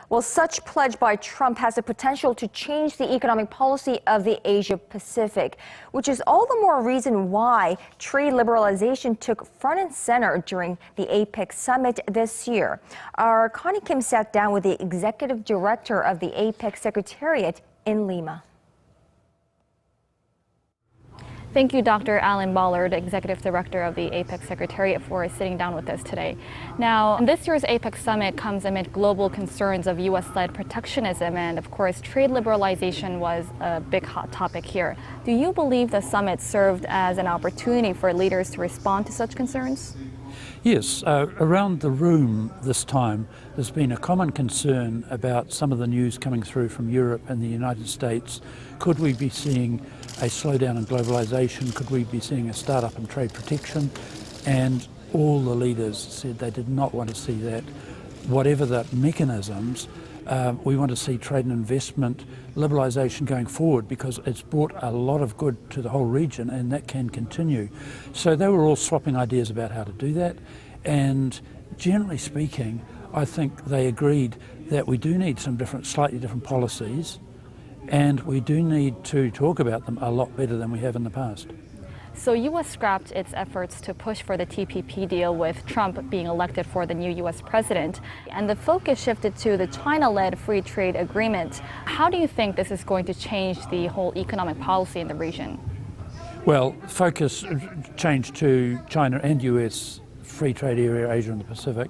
Well, such pledge by Trump has the potential to change the economic policy of the Asia-Pacific, which is all the more reason why trade liberalization took front and center during the APEC summit this year. Our Connie Kim sat down with the Executive Director of the APEC Secretariat in Lima. Thank you, Dr. Bollard, Executive Director of the APEC Secretariat, for sitting down with us today. Now, this year's APEC summit comes amid global concerns of U.S.-led protectionism, and of course, trade liberalization was a big hot topic here. Do you believe the summit served as an opportunity for leaders to respond to such concerns? Yes, around the room this time, there's been a common concern about some of the news coming through from Europe and the United States. Could we be seeing a slowdown in globalization? Could we be seeing a start-up in trade protection? And all the leaders said they did not want to see that. Whatever the mechanisms, we want to see trade and investment liberalisation going forward because it's brought a lot of good to the whole region and that can continue. So they were all swapping ideas about how to do that, and generally speaking I think they agreed that we do need some slightly different policies, and we do need to talk about them a lot better than we have in the past. So U.S. scrapped its efforts to push for the TPP deal with Trump being elected for the new U.S. president, and the focus shifted to the China-led free trade agreement. How do you think this is going to change the whole economic policy in the region? Well, focus changed to China and U.S. free trade area, Asia and the Pacific.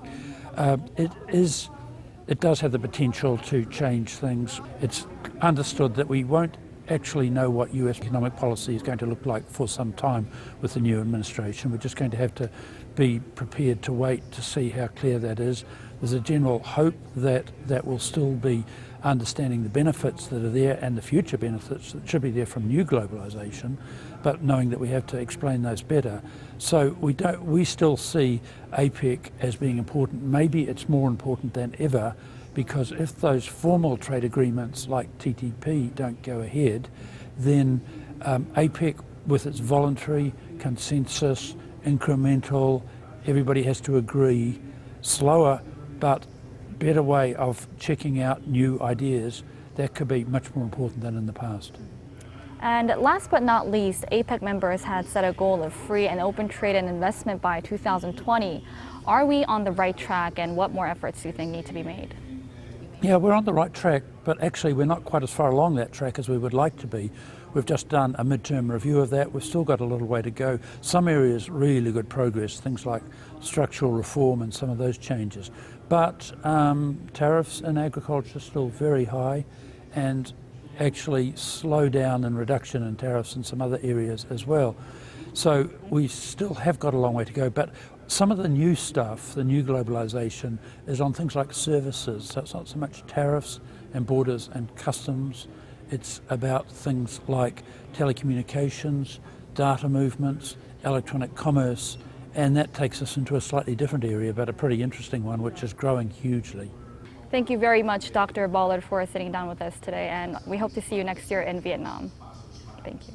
It does have the potential to change things. It's understood that we won't actually know what US economic policy is going to look like for some time with the new administration. We're just going to have to be prepared to wait to see how clear that is. There's a general hope that that will still be understanding the benefits that are there and the future benefits that should be there from new globalization, but knowing that we have to explain those better. So we still see APEC as being important. Maybe it's more important than ever, because if those formal trade agreements like TTP don't go ahead, then APEC, with its voluntary, consensus, incremental, everybody has to agree, slower but better way of checking out new ideas, that could be much more important than in the past. And last but not least, APEC members had set a goal of free and open trade and investment by 2020. Are we on the right track, and what more efforts do you think need to be made? Yeah, we're on the right track, but actually we're not quite as far along that track as we would like to be. We've just done a midterm review of that. We've still got a little way to go. Some areas really good progress, things like structural reform and some of those changes. But tariffs in agriculture are still very high, and actually slowdown and reduction in tariffs in some other areas as well. So we still have got a long way to go, but some of the new stuff, the new globalization, is on things like services. So it's not so much tariffs and borders and customs. It's about things like telecommunications, data movements, electronic commerce, and that takes us into a slightly different area, but a pretty interesting one, which is growing hugely. Thank you very much, Dr. Bollard, for sitting down with us today, and we hope to see you next year in Vietnam. Thank you.